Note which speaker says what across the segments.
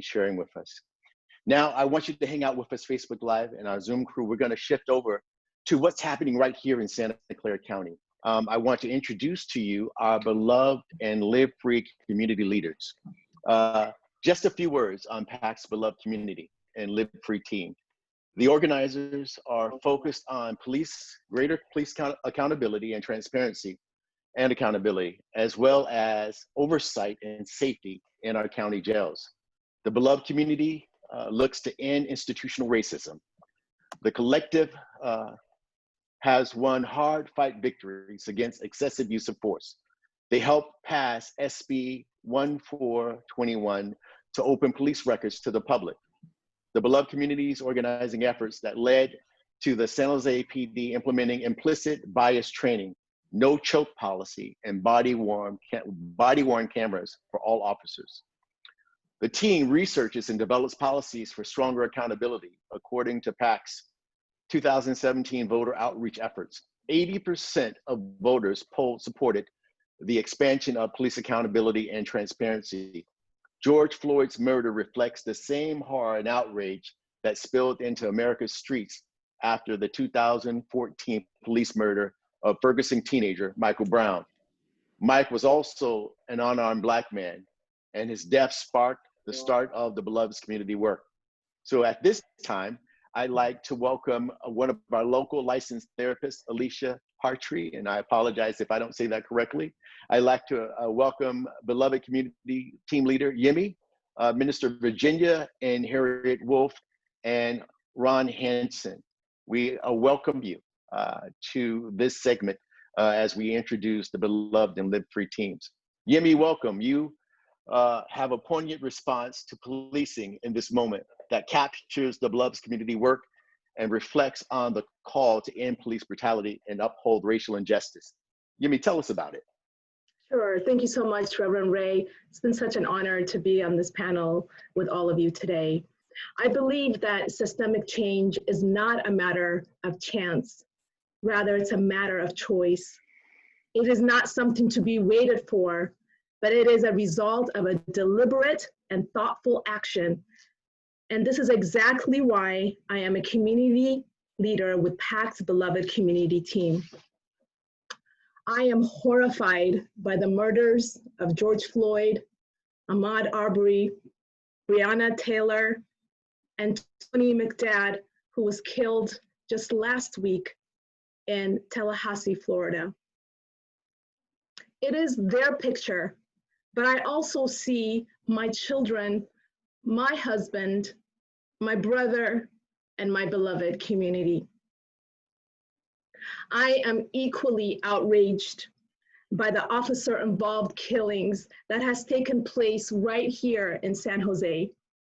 Speaker 1: sharing with us. Now, I want you to hang out with us Facebook Live and our Zoom crew. We're going to shift over to what's happening right here in Santa Clara County. I want to introduce to you our beloved and Live Free community leaders. Just a few words on PACT's beloved community and Live Free team. The organizers are focused on greater police accountability and transparency and accountability, as well as oversight and safety in our county jails. The beloved community looks to end institutional racism. The collective has won hard fight victories against excessive use of force. They helped pass SB 1421 to open police records to the public. The beloved community's organizing efforts that led to the San Jose PD implementing implicit bias training, no choke policy, and body-worn cameras for all officers. The team researches and develops policies for stronger accountability. According to PACT's 2017 voter outreach efforts, 80% of voters polled supported the expansion of police accountability and transparency. George Floyd's murder reflects the same horror and outrage that spilled into America's streets after the 2014 police murder of Ferguson teenager Michael Brown. Mike was also an unarmed Black man, and his death sparked the start of the beloved community work. So at this time, I'd like to welcome one of our local licensed therapists, Alicia Hartree, and I apologize if I don't say that correctly. I'd like to welcome beloved community team leader, Yemi, Minister Virginia and Harriet Wolf, and Ron Hansen. We welcome you to this segment as we introduce the beloved and Live Free teams. Yemi, welcome. You have a poignant response to policing in this moment that captures the beloved community work and reflects on the call to end police brutality and uphold racial injustice. Yemi, tell us about it.
Speaker 2: Sure, thank you so much, Reverend Ray. It's been such an honor to be on this panel with all of you today. I believe that systemic change is not a matter of chance, rather it's a matter of choice. It is not something to be waited for, but it is a result of a deliberate and thoughtful action. And this is exactly why I am a community leader with PACT's beloved community team. I am horrified by the murders of George Floyd, Ahmaud Arbery, Breonna Taylor, and Tony McDad, who was killed just last week in Tallahassee, Florida. It is their picture, but I also see my children, my husband, my brother, and my beloved community. I am equally outraged by the officer-involved killings that has taken place right here in San Jose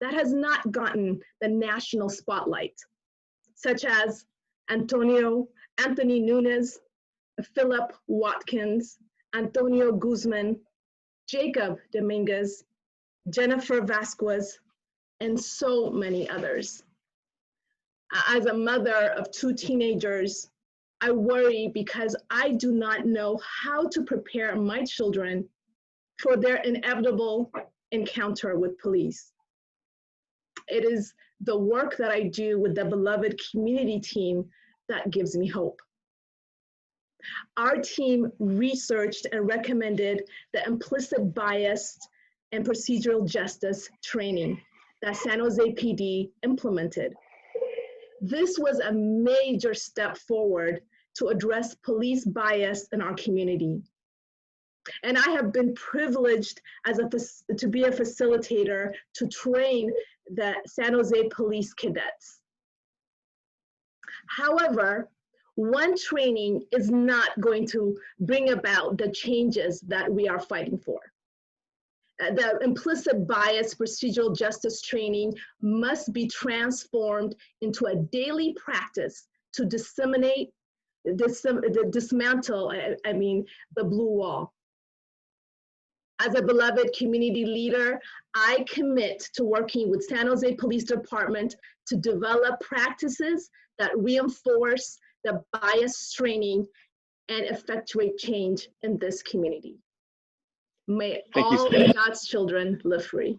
Speaker 2: that has not gotten the national spotlight, such as Anthony Nunes, Philip Watkins, Antonio Guzman, Jacob Dominguez, Jennifer Vasquez, and so many others. As a mother of 2 teenagers, I worry because I do not know how to prepare my children for their inevitable encounter with police. It is the work that I do with the beloved community team that gives me hope. Our team researched and recommended the implicit bias and procedural justice training that San Jose PD implemented. This was a major step forward to address police bias in our community. And I have been privileged to be a facilitator to train the San Jose police cadets. However, one training is not going to bring about the changes that we are fighting for. The implicit bias procedural justice training must be transformed into a daily practice to dismantle the blue wall. As a beloved community leader, I commit to working with San Jose Police Department to develop practices that reinforce the bias training and effectuate change in this community. May all God's children live free.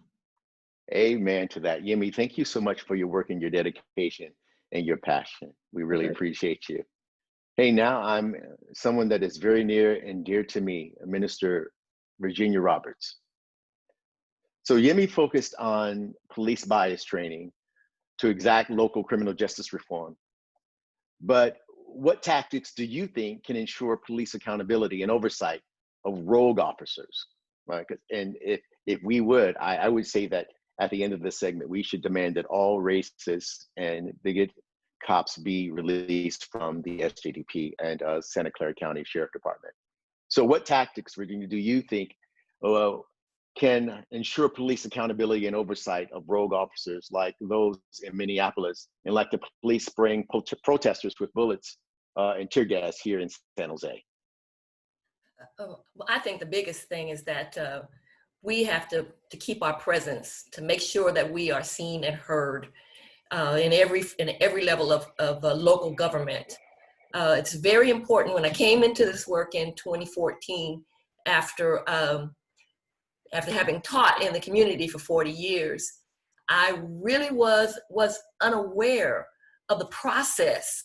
Speaker 1: Amen to that. Yemi, thank you so much for your work and your dedication and your passion. We really
Speaker 2: Perfect.
Speaker 1: appreciate you. Hey, now I'm someone that is very near and dear to me, Minister Virginia Roberts. So Yemi focused on police bias training to exact local criminal justice reform. But what tactics do you think can ensure police accountability and oversight of rogue officers? Right? And if we would, I would say that at the end of this segment, we should demand that all racist and bigot cops be released from the SJDP and Santa Clara County Sheriff Department. So what tactics, Virginia, do you think can ensure police accountability and oversight of rogue officers like those in Minneapolis and like the police spraying protesters with bullets and tear gas here in San Jose?
Speaker 3: Well, I think the biggest thing is that we have to keep our presence, to make sure that we are seen and heard in every level of local government. It's very important. When I came into this work in 2014, after having taught in the community for 40 years, I really was unaware of the process.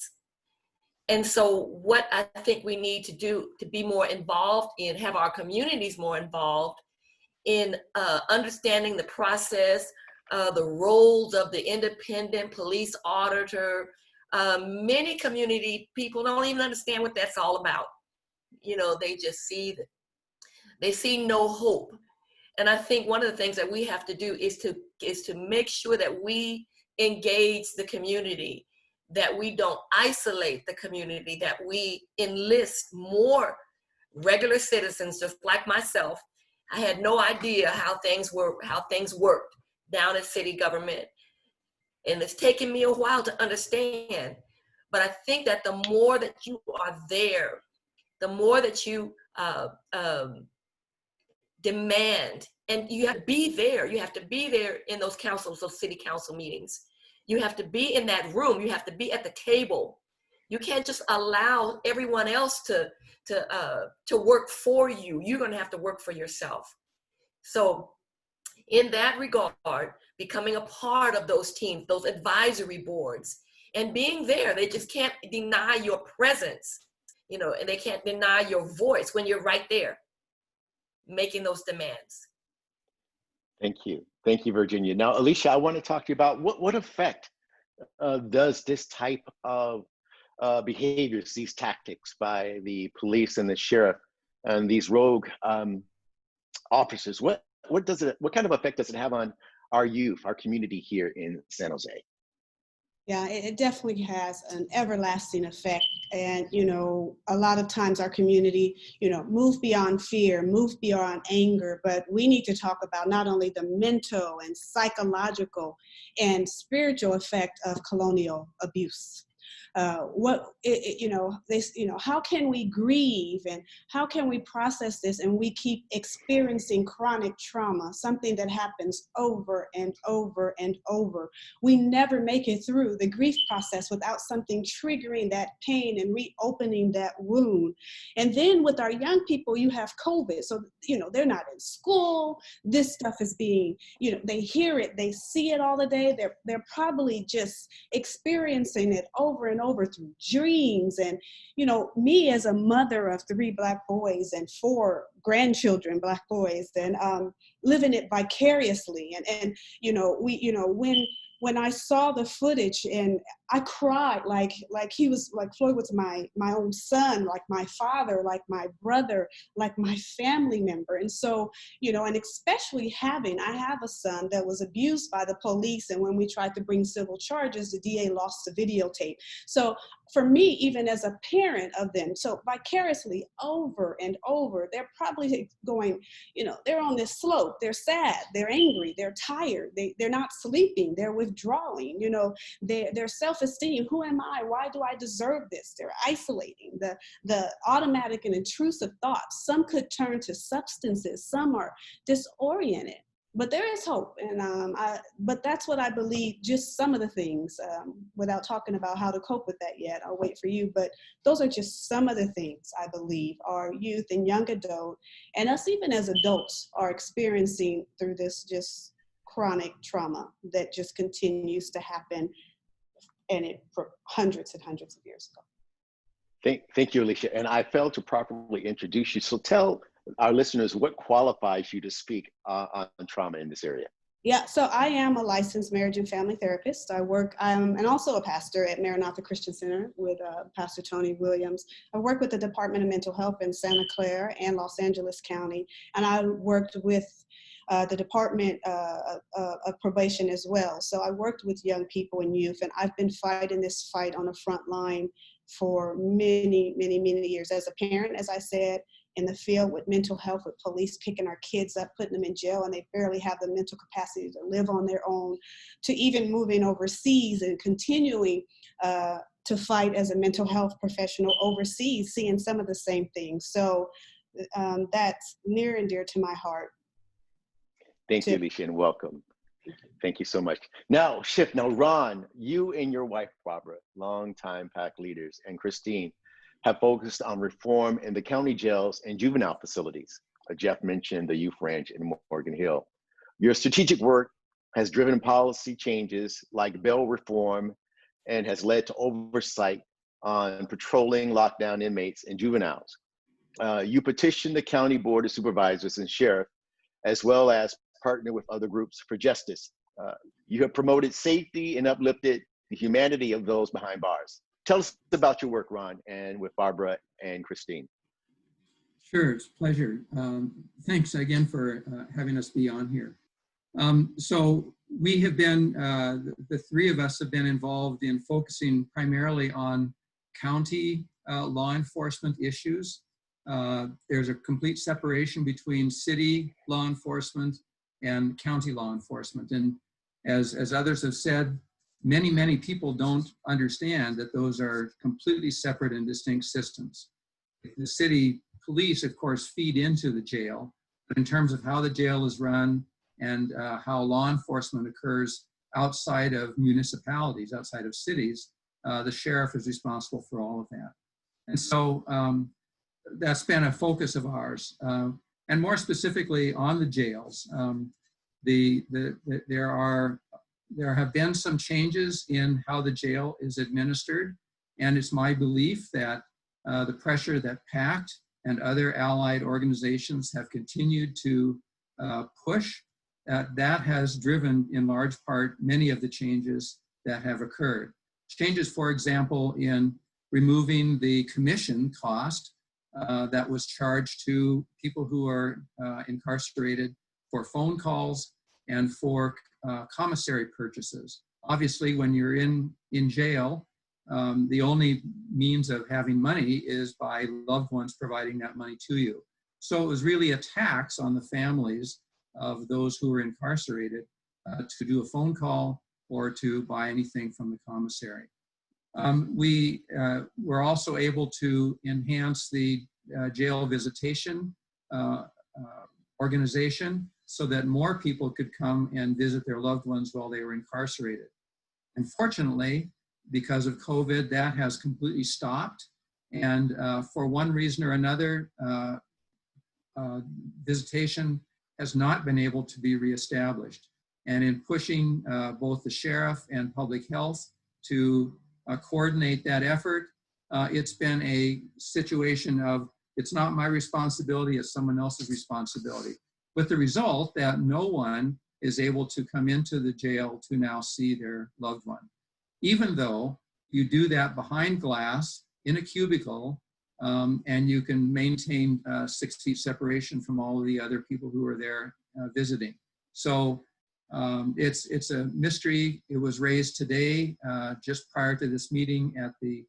Speaker 3: And so what I think we need to do to be more involved in, have our communities more involved in understanding the process, the roles of the independent police auditor. Many community people don't even understand what that's all about. You know, they just see no hope. And I think one of the things that we have to do is to make sure that we engage the community, that we don't isolate the community, that we enlist more regular citizens, just like myself. I had no idea how things worked down in city government. And it's taken me a while to understand. But I think that the more that you are there, the more that you demand, and you have to be there. You have to be there in those city council meetings. You have to be in that room. You have to be at the table. You can't just allow everyone else to work for you. You're going to have to work for yourself. So in that regard, becoming a part of those teams, those advisory boards, and being there, they just can't deny your presence, you know, and they can't deny your voice when you're right there making those demands.
Speaker 1: Thank you. Thank you, Virginia. Now, Alicia, I want to talk to you about what effect does this type of behaviors, these tactics by the police and the sheriff and these rogue officers, what kind of effect does it have on our youth, our community here in San Jose?
Speaker 4: Yeah, it definitely has an everlasting effect. And, you know, a lot of times our community, you know, move beyond fear, move beyond anger, but we need to talk about not only the mental and psychological and spiritual effect of colonial abuse. How can we grieve and how can we process this and we keep experiencing chronic trauma, something that happens over and over and over. We never make it through the grief process without something triggering that pain and reopening that wound. And then with our young people, you have COVID. So, you know, they're not in school. This stuff is being, you know, they hear it, they see it all the day. They're probably just experiencing it over and over through dreams. And, you know, me as a mother of 3 Black boys and 4 grandchildren, Black boys, and living it vicariously. And you know, when I saw the footage and I cried like Floyd was my own son, like my father, like my brother, like my family member. And so, you know, and especially I have a son that was abused by the police. And when we tried to bring civil charges, the DA lost the videotape. So for me, even as a parent of them, so vicariously over and over, they're probably going, you know, they're on this slope, they're sad, they're angry, they're tired, they're not sleeping, they're withdrawing, you know, their self-esteem, who am I, why do I deserve this? They're isolating, the automatic and intrusive thoughts. Some could turn to substances, some are disoriented. But there is hope, and but that's what I believe, just some of the things, without talking about how to cope with that yet, I'll wait for you, but those are just some of the things I believe our youth and young adult, and us even as adults are experiencing through this just chronic trauma that just continues to happen, and it for hundreds and hundreds of years ago.
Speaker 1: Thank you, Alicia. And I failed to properly introduce you. So tell our listeners what qualifies you to speak on trauma in this area.
Speaker 4: Yeah, so I am a licensed marriage and family therapist. And also a pastor at Maranatha Christian Center with Pastor Tony Williams. I work with the Department of Mental Health in Santa Clara and Los Angeles County. And I worked with the Department of Probation as well. So I worked with young people and youth, and I've been fighting this fight on the front line for many, many, many years. As a parent, as I said, in the field with mental health, with police picking our kids up, putting them in jail, and they barely have the mental capacity to live on their own, to even moving overseas and continuing to fight as a mental health professional overseas, seeing some of the same things. So that's near and dear to my heart.
Speaker 1: Thank you, Alicia, and welcome. Thank you so much. Now, Ron, you and your wife, Barbara, longtime PACT leaders, and Christine, have focused on reform in the county jails and juvenile facilities. Jeff mentioned the youth ranch in Morgan Hill. Your strategic work has driven policy changes like bail reform and has led to oversight on patrolling lockdown inmates and juveniles. You petitioned the County Board of Supervisors and Sheriff, as well as partner with other groups for justice. You have promoted safety and uplifted the humanity of those behind bars. Tell us about your work, Ron, and with Barbara and Christine.
Speaker 5: Sure, it's a pleasure. Thanks again for having us be on here. So we have been, the three of us have been involved in focusing primarily on county law enforcement issues. There's a complete separation between city law enforcement and county law enforcement. And as others have said, many people don't understand that those are completely separate and distinct systems. The city police, of course, feed into the jail, but in terms of how the jail is run and how law enforcement occurs outside of municipalities, outside of cities, the sheriff is responsible for all of that. And so that's been a focus of ours. And more specifically on the jails, there have been some changes in how the jail is administered, and it's my belief that the pressure that PACT and other allied organizations have continued to push, that has driven in large part many of the changes that have occurred. Changes, for example, in removing the commission cost that was charged to people who are incarcerated for phone calls and for commissary purchases. Obviously, when you're in jail, the only means of having money is by loved ones providing that money to you. So it was really a tax on the families of those who were incarcerated to do a phone call or to buy anything from the commissary. We were also able to enhance the jail visitation organization so that more people could come and visit their loved ones while they were incarcerated. Unfortunately, because of COVID, that has completely stopped. And for one reason or another, visitation has not been able to be reestablished. And in pushing both the sheriff and public health to coordinate that effort, it's been a situation of, it's not my responsibility, it's someone else's responsibility. With the result that no one is able to come into the jail to now see their loved one. Even though you do that behind glass in a cubicle, and you can maintain 6 feet separation from all of the other people who are there visiting. So it's a mystery. It was raised today, just prior to this meeting at the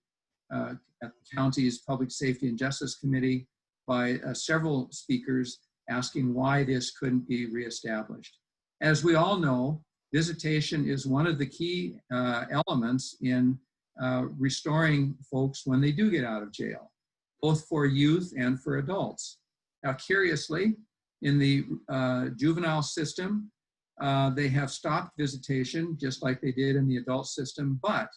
Speaker 5: county's Public Safety and Justice Committee by several speakers asking why this couldn't be reestablished. As we all know, visitation is one of the key elements in restoring folks when they do get out of jail, both for youth and for adults. Now, curiously, in the juvenile system, they have stopped visitation just like they did in the adult system, but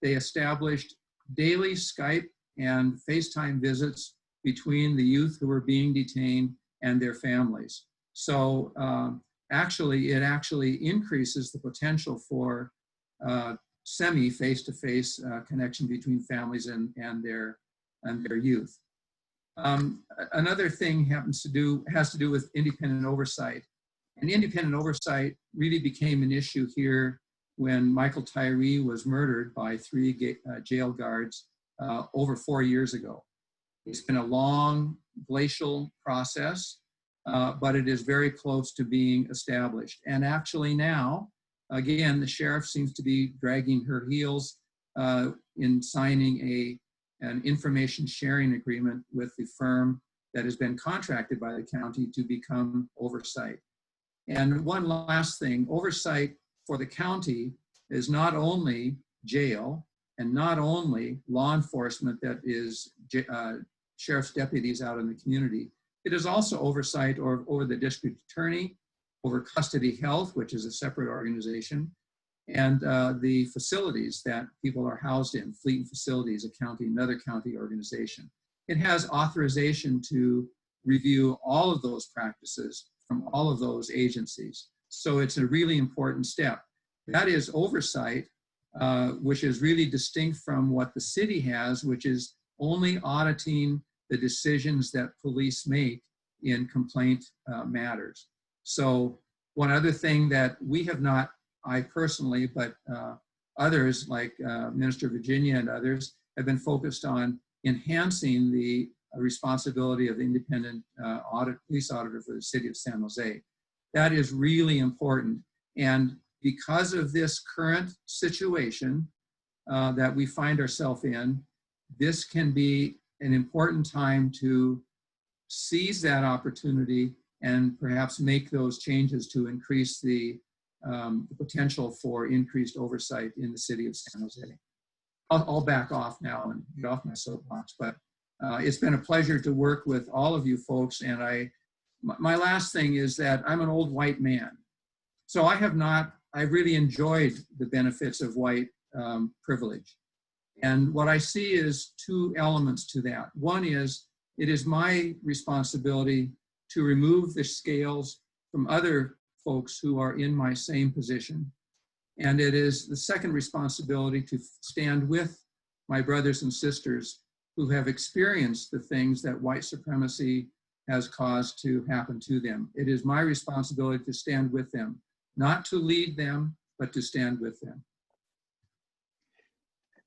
Speaker 5: they established daily Skype and FaceTime visits between the youth who were being detained and their families. So it actually increases the potential for semi-face-to-face connection between families and their youth. Another thing has to do with independent oversight. And independent oversight really became an issue here when Michael Tyree was murdered by 3 jail guards over 4 years ago. It's been a long glacial process, but it is very close to being established. And actually now, again, the sheriff seems to be dragging her heels in signing an information sharing agreement with the firm that has been contracted by the county to become oversight. And one last thing, oversight for the county is not only jail and not only law enforcement that is sheriff's deputies out in the community. It is also oversight over the district attorney, over custody health, which is a separate organization, and the facilities that people are housed in, Fleet Facilities, another county organization. It has authorization to review all of those practices from all of those agencies. So it's a really important step. That is oversight, which is really distinct from what the city has, which is only auditing the decisions that police make in complaint matters. So one other thing that we have not, I personally, but others like Minister Virginia and others have been focused on enhancing the responsibility of the independent police auditor for the city of San Jose. That is really important. And because of this current situation that we find ourselves in, this can be an important time to seize that opportunity and perhaps make those changes to increase the potential for increased oversight in the city of San Jose. I'll back off now and get off my soapbox, but it's been a pleasure to work with all of you folks. And my last thing is that I'm an old white man. So I've really enjoyed the benefits of white privilege. And what I see is 2 elements to that. One is, it is my responsibility to remove the scales from other folks who are in my same position. And it is the second responsibility to stand with my brothers and sisters who have experienced the things that white supremacy has caused to happen to them. It is my responsibility to stand with them, not to lead them, but to stand with them.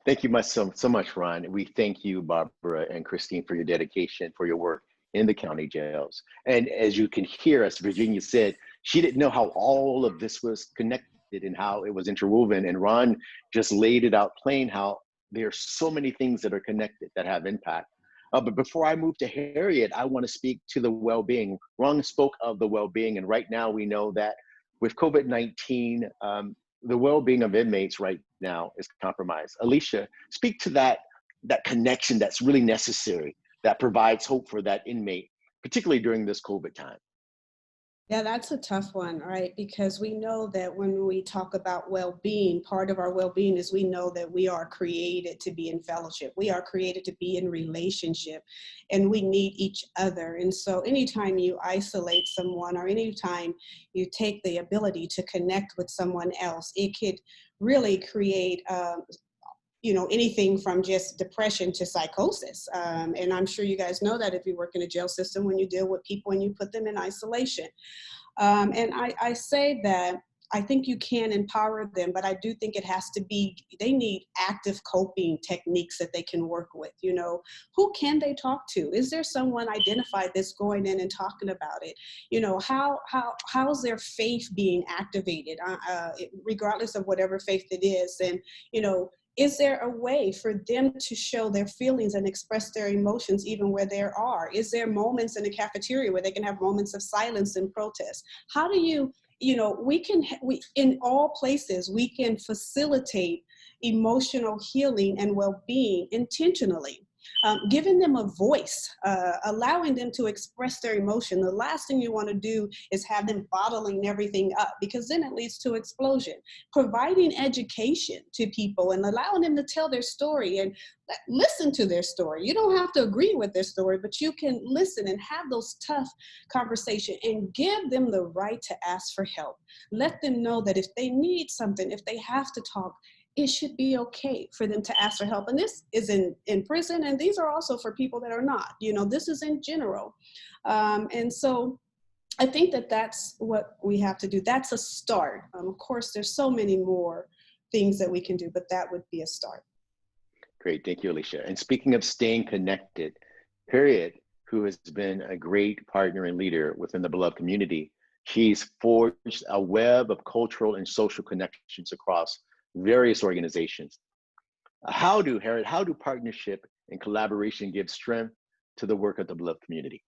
Speaker 1: Thank you so much, Ron. We thank you, Barbara and Christine, for your dedication, for your work in the county jails. And as you can hear, as Virginia said, she didn't know how all of this was connected and how it was interwoven. And Ron just laid it out plain how there are so many things that are connected that have impact. But before I move to Harriet, I want to speak to the well-being. Ron spoke of the well-being, and right now we know that with COVID-19, the well-being of inmates right now is compromised. Alicia, speak to that connection that's really necessary, that provides hope for that inmate, particularly during this COVID time.
Speaker 4: Yeah, that's a tough one, right? Because we know that when we talk about well-being, part of our well-being is we know that we are created to be in fellowship. We are created to be in relationship, and we need each other. And so anytime you isolate someone or anytime you take the ability to connect with someone else, it could really create anything from just depression to psychosis. And I'm sure you guys know that if you work in a jail system, when you deal with people and you put them in isolation. And I say that I think you can empower them, but I do think it has to be, they need active coping techniques that they can work with. Who can they talk to? Is there someone identified that's going in and talking about it? How's their faith being activated, regardless of whatever faith it is? And, is there a way for them to show their feelings and express their emotions even where they are? Is there moments in the cafeteria where they can have moments of silence and protest? How do you, we in all places, we can facilitate emotional healing and well-being intentionally. Giving them a voice, allowing them to express their emotion. The last thing you want to do is have them bottling everything up, because then it leads to explosion. Providing education to people and allowing them to tell their story and listen to their story. You don't have to agree with their story, but you can listen and have those tough conversations and give them the right to ask for help. Let them know that if they need something, if they have to talk, it should be okay for them to ask for help. And this is in prison, and these are also for people that are not. You know, this is in general. And so I think that that's what we have to do. That's a start. Of course, there's so many more things that we can do, but that would be a start.
Speaker 1: Great, thank you, Alicia. And speaking of staying connected, Harriet, who has been a great partner and leader within the Beloved community, she's forged a web of cultural and social connections across various organizations. Harriet, how do partnership and collaboration give strength to the work of the Beloved community?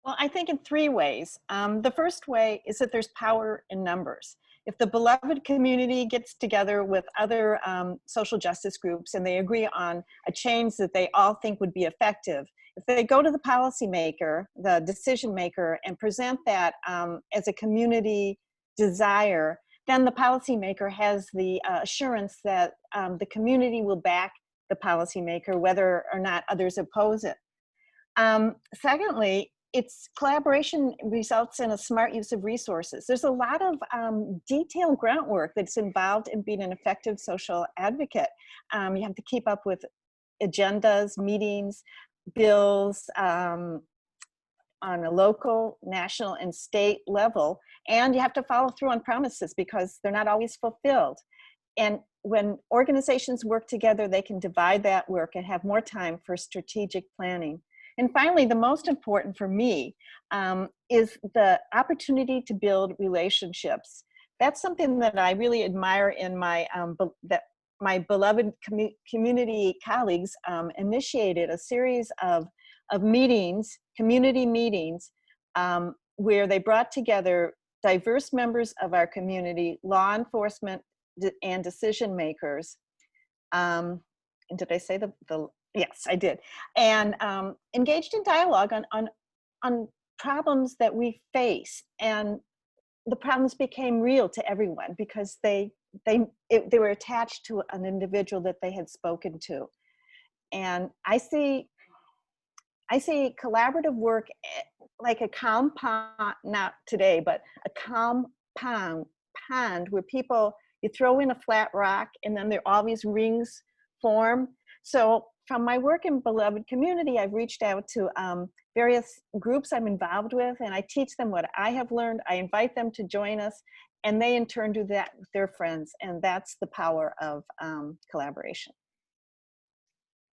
Speaker 6: Well, I think in three ways. The first way is that there's power in numbers. If the Beloved community gets together with other social justice groups and they agree on a change that they all think would be effective, if they go to the policymaker, the decision maker, and present that as a community desire, then the policymaker has the assurance that the community will back the policymaker, whether or not others oppose it. Secondly, its collaboration results in a smart use of resources. There's a lot of detailed groundwork that's involved in being an effective social advocate. You have to keep up with agendas, meetings, bills on a local, national, and state level, and you have to follow through on promises because they're not always fulfilled. And when organizations work together, they can divide that work and have more time for strategic planning. And finally, the most important for me is the opportunity to build relationships. That's something that I really admire in my, my Beloved community colleagues initiated a series of meetings, community meetings, where they brought together diverse members of our community, law enforcement and decision makers. And did I say the yes, I did. And engaged in dialogue on problems that we face. And the problems became real to everyone because they were attached to an individual that they had spoken to. And I see collaborative work like a compound, not today, but a compound pond where you throw in a flat rock and then there all these rings form. So from my work in Beloved community, I've reached out to various groups I'm involved with, and I teach them what I have learned. I invite them to join us, and they in turn do that with their friends, and that's the power of collaboration.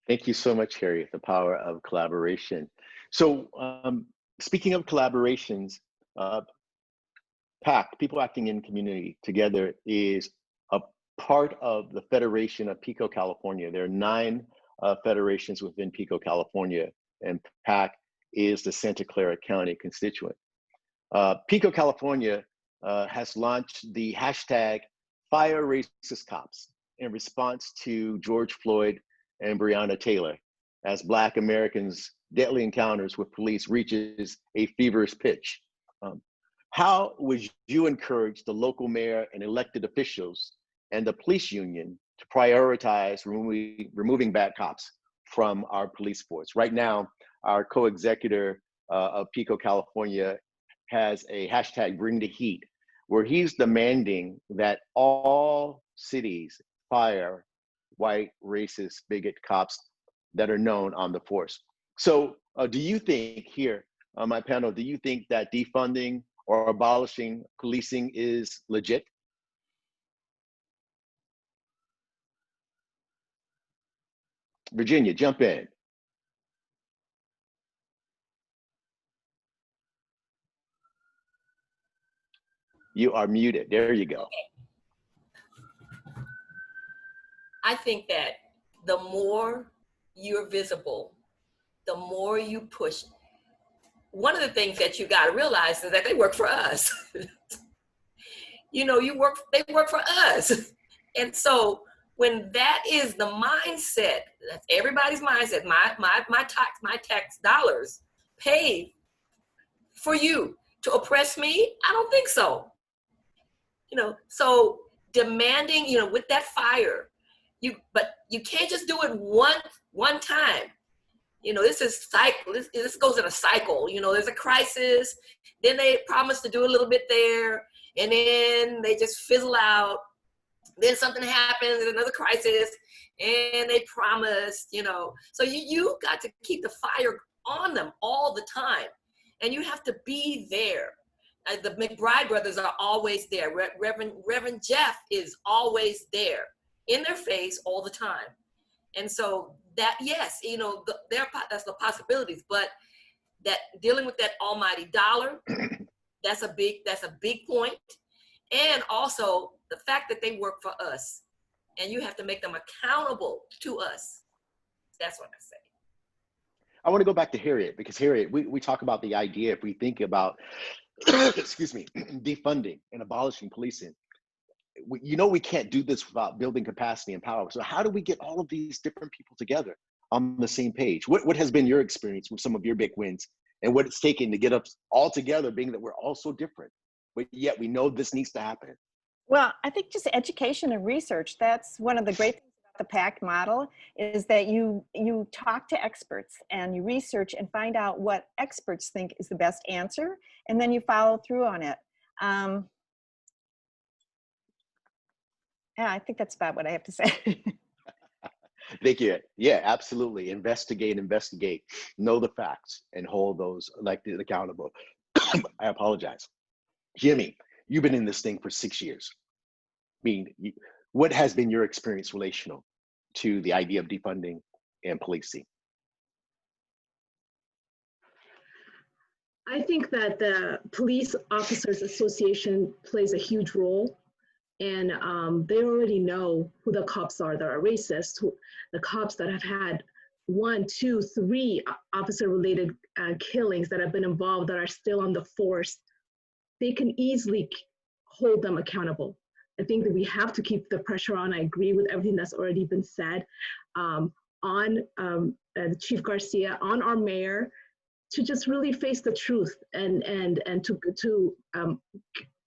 Speaker 1: Thank you so much, Harriet, the power of collaboration. So speaking of collaborations, PACT, People Acting in Community Together, is a part of the Federation of Pico, California. There are 9 federations within Pico, California, and PACT is the Santa Clara County constituent. Pico, California has launched the hashtag Fire Racist Cops in response to George Floyd and Breonna Taylor, as Black Americans' deadly encounters with police reaches a feverish pitch. How would you encourage the local mayor and elected officials and the police union to prioritize removing bad cops from our police force? Right now, our co-executor of Pico, California has a hashtag Bring the Heat, where he's demanding that all cities fire white, racist, bigot cops that are known on the force. So do you think here, my panel, do you think that defunding or abolishing policing is legit? Virginia, jump in. You are muted. There you go.
Speaker 3: Okay. I think that the more you're visible, the more you push. One of the things that you got to realize is that they work for us. You know, they work for us. And so when that is the mindset, that's everybody's mindset, my tax dollars paid for you to oppress me, I don't think so. You know, so demanding, you know, with that fire, but you can't just do it one time. You know, this is cycle. This goes in a cycle. You know, there's a crisis, then they promise to do a little bit there, and then they just fizzle out. Then something happens, there's another crisis, and they promised, you know. So you got to keep the fire on them all the time, and you have to be there. The McBride brothers are always there. Reverend Jeff is always there, in their face all the time. And so that, yes, you know, that's the possibilities, but that dealing with that almighty dollar, that's a big point. And also the fact that they work for us, and you have to make them accountable to us. That's what I say.
Speaker 1: I want to go back to Harriet, because Harriet, we talk about the idea, if we think about, excuse me, defunding and abolishing policing, you know, we can't do this without building capacity and power. So how do we get all of these different people together on the same page? What has been your experience with some of your big wins, and what it's taken to get us all together, being that we're all so different, but yet we know this needs to happen?
Speaker 6: Well, I think just education and research, that's one of the great things about the PACT model, is that you talk to experts and you research and find out what experts think is the best answer, and then you follow through on it. Yeah, I think that's about what I have to say.
Speaker 1: Thank you. Yeah, absolutely. Investigate, know the facts, and hold those elected accountable. I apologize. Jimmy, you've been in this thing for 6 years. I mean, what has been your experience relational to the idea of defunding and policing?
Speaker 2: I think that the Police Officers Association plays a huge role, and they already know who the cops are that are racist, the cops that have had 1, 2, 3 officer-related killings that have been involved that are still on the force. They can easily hold them accountable. I think that we have to keep the pressure on. I agree with everything that's already been said on Chief Garcia, on our mayor, to just really face the truth and to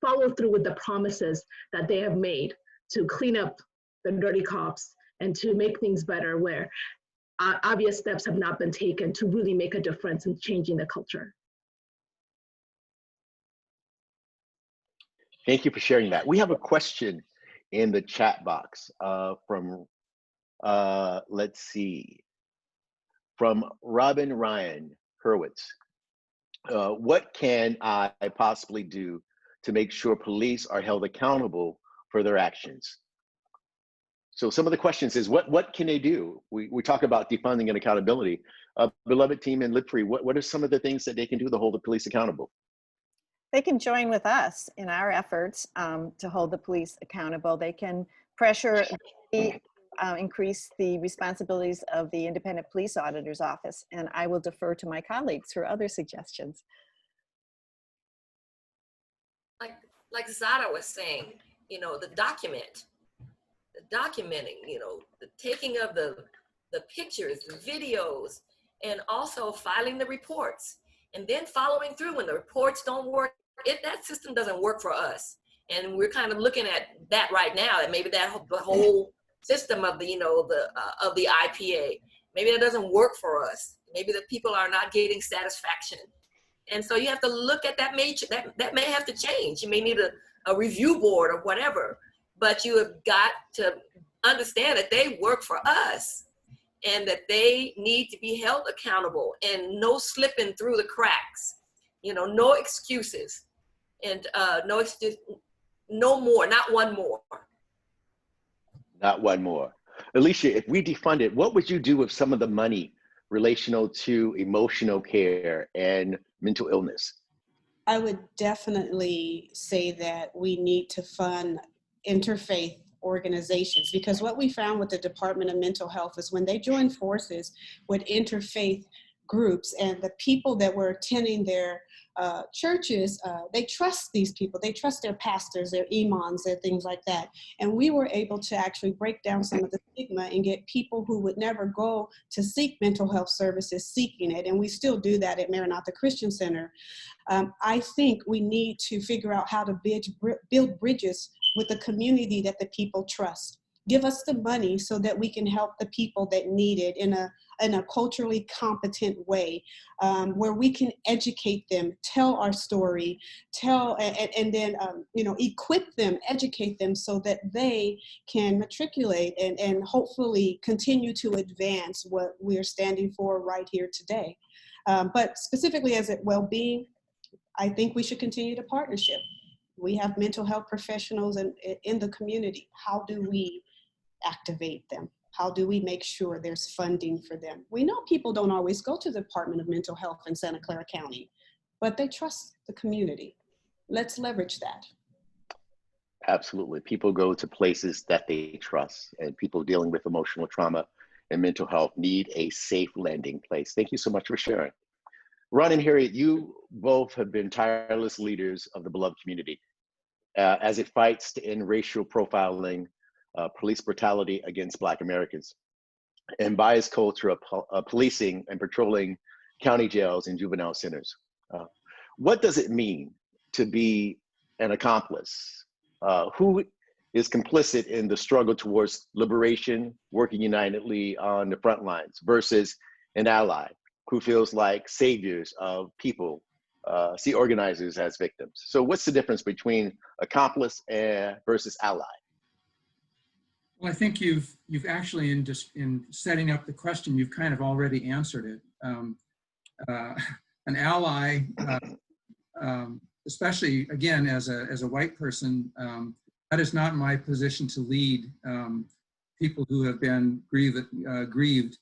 Speaker 2: follow through with the promises that they have made to clean up the dirty cops and to make things better, where obvious steps have not been taken to really make a difference in changing the culture.
Speaker 1: Thank you for sharing that. We have a question in the chat box from, let's see, from Robin Ryan Hurwitz. What can I possibly do to make sure police are held accountable for their actions? So some of the questions is, what can they do? We talk about defunding and accountability. Beloved team in Lipfree, what are some of the things that they can do to hold the police accountable?
Speaker 6: They can join with us in our efforts to hold the police accountable. They can pressure, increase the responsibilities of the Independent Police Auditor's Office, and I will defer to my colleagues for other suggestions.
Speaker 3: Like Zada was saying, you know, the documenting, you know, the taking of the pictures, the videos, and also filing the reports, and then following through when the reports don't work. That system doesn't work for us, and we're kind of looking at that right now. That maybe the whole system of the, you know, of the IPA, maybe that doesn't work for us. Maybe the people are not getting satisfaction, and so you have to look at that. That may have to change. You may need a review board or whatever, but you have got to understand that they work for us, and that they need to be held accountable, and no slipping through the cracks. You know, no excuses, and no more, not one more.
Speaker 1: Not one more. Alicia, if we defund it, what would you do with some of the money relational to emotional care and mental illness?
Speaker 4: I would definitely say that we need to fund interfaith organizations, because what we found with the Department of Mental Health is when they join forces with interfaith groups, and the people that were attending their churches, they trust these people. They trust their pastors, their imams, their things like that. And we were able to actually break down some of the stigma and get people who would never go to seek mental health services seeking it. And we still do that at Maranatha Christian Center. I think we need to figure out how to build bridges with the community that the people trust. Give us the money so that we can help the people that need it in a culturally competent way, where we can educate them, tell our story, and then equip them, educate them so that they can matriculate and hopefully continue to advance what we're standing for right here today. But specifically as a well-being, I think we should continue the partnership. We have mental health professionals in the community. How do we activate them? How do we make sure there's funding for them? We know people don't always go to the Department of Mental Health in Santa Clara County, but they trust the community. Let's leverage that.
Speaker 1: Absolutely. People go to places that they trust, and people dealing with emotional trauma and mental health need a safe landing place. Thank you so much for sharing. Ron and Harriet, you both have been tireless leaders of the beloved community as it fights to end racial profiling, police brutality against Black Americans, and biased culture of policing and patrolling county jails and juvenile centers. What does it mean to be an accomplice? Who is complicit in the struggle towards liberation, working unitedly on the front lines, versus an ally who feels like saviors of people, see organizers as victims? So what's the difference between accomplice versus ally?
Speaker 5: Well, I think you've actually, in setting up the question, you've kind of already answered it. An ally, especially again as a white person, that is not my position to lead people who have been grieved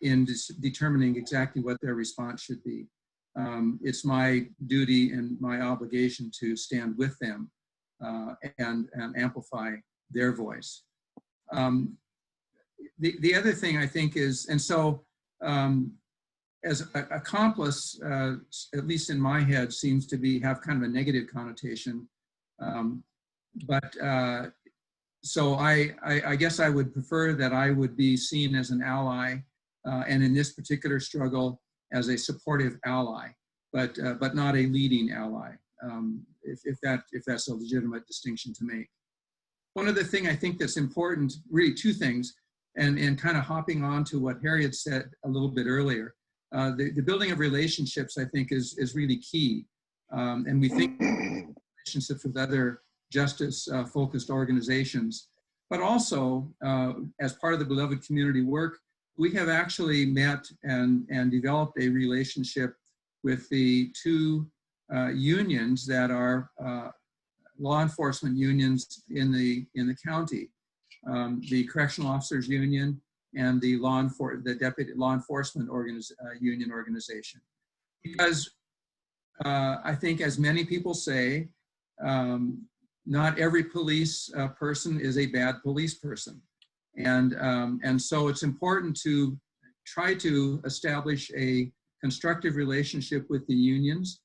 Speaker 5: in determining exactly what their response should be. It's my duty and my obligation to stand with them and amplify their voice. The other thing I think is, and so as an accomplice, at least in my head, seems to have kind of a negative connotation. So I guess I would prefer that I would be seen as an ally, and in this particular struggle as a supportive ally, but not a leading ally, if that's a legitimate distinction to make. One other thing I think that's important, really two things, and kind of hopping on to what Harriet said a little bit earlier, the building of relationships, I think, is really key. And we think relationships with other justice-focused organizations, but also as part of the beloved community work, we have actually met and developed a relationship with the two unions that are law enforcement unions in the county, the Correctional Officers Union and the Deputy Law Enforcement Union organization. Because I think, as many people say, not every police person is a bad police person. And so it's important to try to establish a constructive relationship with the unions,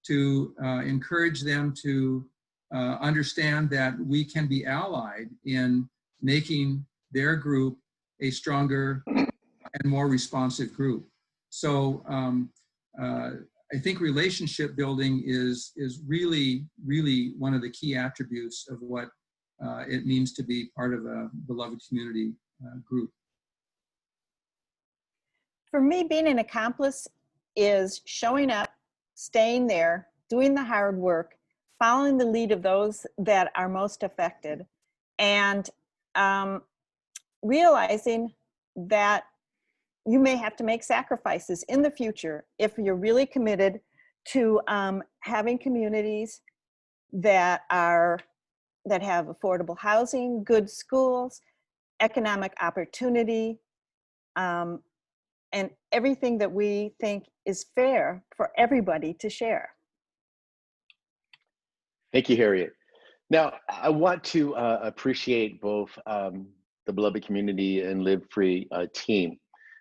Speaker 5: to encourage them to understand that we can be allied in making their group a stronger and more responsive group. So I think relationship building is really, really one of the key attributes of what it means to be part of a beloved community group.
Speaker 6: For me, being an accomplice is showing up, staying there, doing the hard work, following the lead of those that are most affected, and realizing that you may have to make sacrifices in the future if you're really committed to having communities that have affordable housing, good schools, economic opportunity, and everything that we think is fair for everybody to share.
Speaker 1: Thank you, Harriet. Now, I want to appreciate both the Beloved Community and Live Free team.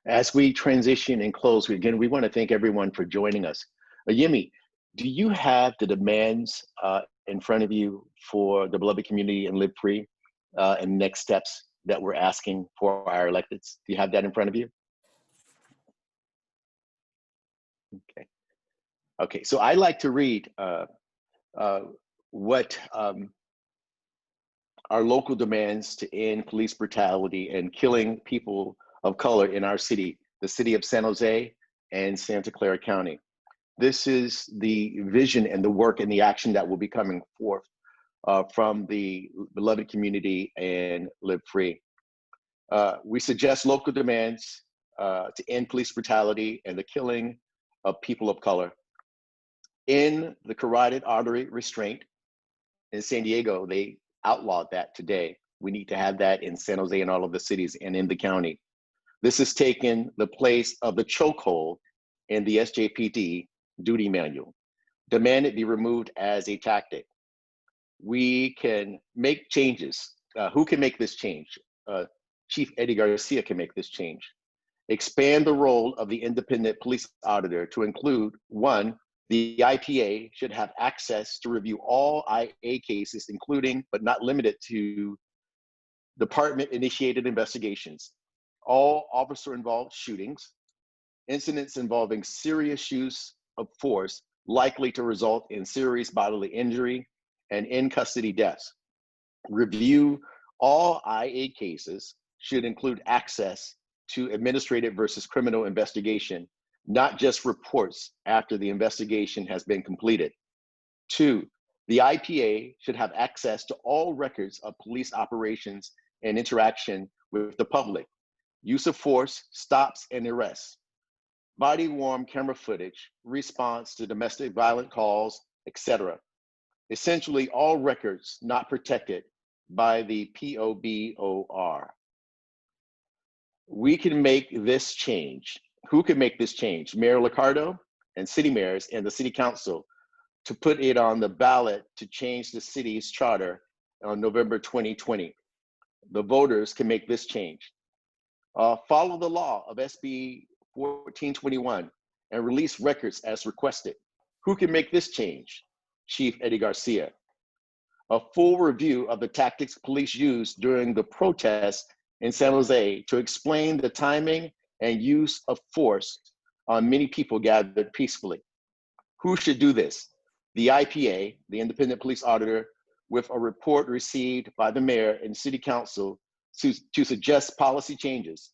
Speaker 1: As we transition and close, again, we want to thank everyone for joining us. Yemi, Do you have the demands in front of you for the beloved community and Live Free and next steps that we're asking for our electeds? Do you have that in front of you? Okay. Okay, so I like to read what our local demands to end police brutality and killing people of color in our city, the city of San Jose and Santa Clara County. This is the vision and the work and the action that will be coming forth from the beloved community and Live Free. We suggest local demands to end police brutality and the killing of people of color. In the carotid artery restraint in San Diego, they outlawed that today. We need to have that in San Jose and all of the cities and in the county. This has taken the place of the chokehold in the SJPD duty manual. Demand it be removed as a tactic. We can make changes. Who can make this change? Chief Eddie Garcia can make this change. Expand the role of the independent police auditor to include, one, the IPA should have access to review all IA cases, including but not limited to department-initiated investigations, all officer-involved shootings, incidents involving serious use of force likely to result in serious bodily injury and in-custody deaths. Review all IA cases should include access to administrative versus criminal investigation, not just reports after the investigation has been completed. Two, the IPA should have access to all records of police operations and interaction with the public, use of force, stops and arrests, body-worn camera footage, response to domestic violent calls, etc. Essentially all records not protected by the POBOR. We can make this change. Who can make this change? Mayor Liccardo and city mayors and the city council to put it on the ballot to change the city's charter on November 2020. The voters can make this change. Follow the law of SB 1421 and release records as requested. Who can make this change? Chief Eddie Garcia. A full review of the tactics police used during the protests in San Jose to explain the timing and use of force on many people gathered peacefully. Who should do this? The IPA, the independent police auditor, with a report received by the mayor and city council to suggest policy changes.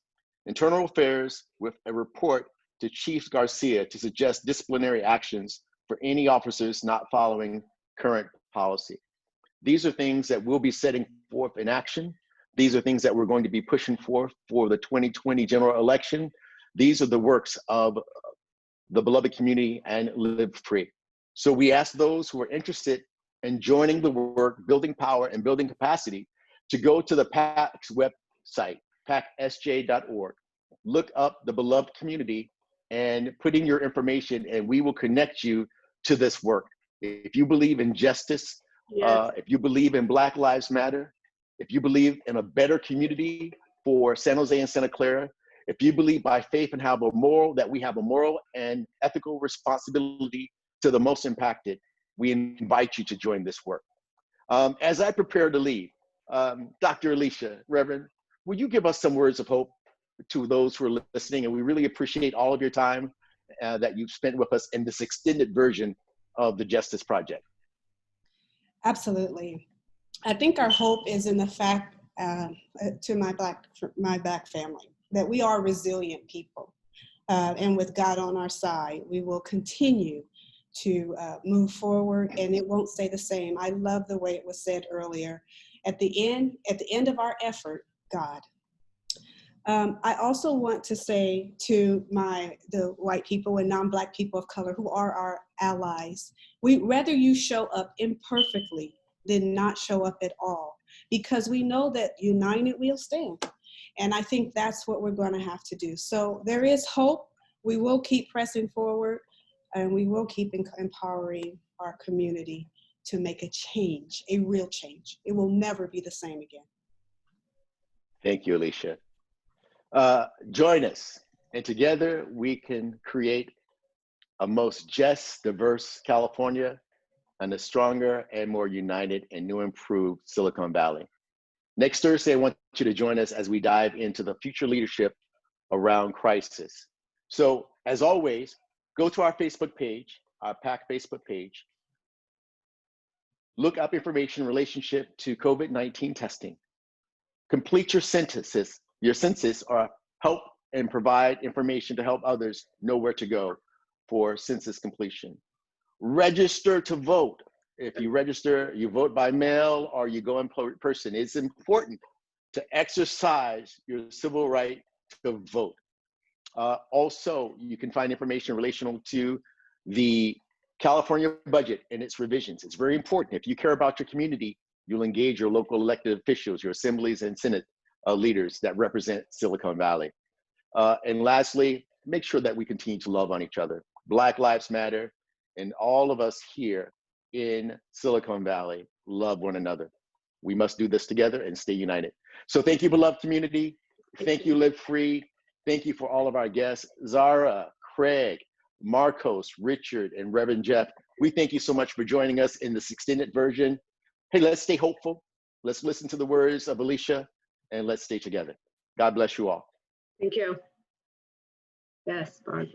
Speaker 1: Internal Affairs with a report to Chief Garcia to suggest disciplinary actions for any officers not following current policy. These are things that we'll be setting forth in action. These are things that we're going to be pushing forth for the 2020 general election. These are the works of the beloved community and Live Free. So we ask those who are interested in joining the work, building power and building capacity, to go to the PACT website, pactsj.org, look up the beloved community and put in your information, and we will connect you to this work. If you believe in justice,
Speaker 2: Yes.
Speaker 1: if you believe in Black Lives Matter, if you believe in a better community for San Jose and Santa Clara, if you believe by faith and have a moral, that we have a moral and ethical responsibility to the most impacted, we invite you to join this work. As I prepare to leave, Dr. Alicia, Reverend, will you give us some words of hope to those who are listening? And we really appreciate all of your time that you've spent with us in this extended version of the Justice Project.
Speaker 4: Absolutely. I think our hope is in the fact, to my Black family, that we are resilient people. And with God on our side, we will continue to move forward, and it won't stay the same. I love the way it was said earlier. At the end of our effort, God. I also want to say to the white people and non-Black people of color who are our allies, we'd rather you show up imperfectly than not show up at all, because we know that united we'll stand. And I think that's what we're going to have to do. So there is hope. We will keep pressing forward, and we will keep empowering our community to make a change, a real change. It will never be the same again.
Speaker 1: Thank you, Alicia. Join us, and together we can create a most just, diverse California, and a stronger and more united and new improved Silicon Valley. Next Thursday, I want you to join us as we dive into the future leadership around crisis. So as always, go to our Facebook page, our PACT Facebook page, look up information in relationship to COVID-19 testing, complete your census or help and provide information to help others know where to go for census completion. Register to vote. If you register, you vote by mail or you go in person. It's important to exercise your civil right to vote. Also, you can find information relational to the California budget and its revisions. It's very important. If you care about your community, you'll engage your local elected officials, your assemblies and Senate leaders that represent Silicon Valley. And lastly, make sure that we continue to love on each other. Black Lives Matter, and all of us here in Silicon Valley love one another. We must do this together and stay united. So thank you, beloved community. Thank you, Live Free. Thank you for all of our guests, Zara, Craig, Marcos, Richard, and Reverend Jeff. We thank you so much for joining us in this extended version. Hey, let's stay hopeful. Let's listen to the words of Alicia, and let's stay together. God bless you all.
Speaker 2: Thank you. Yes, Barb.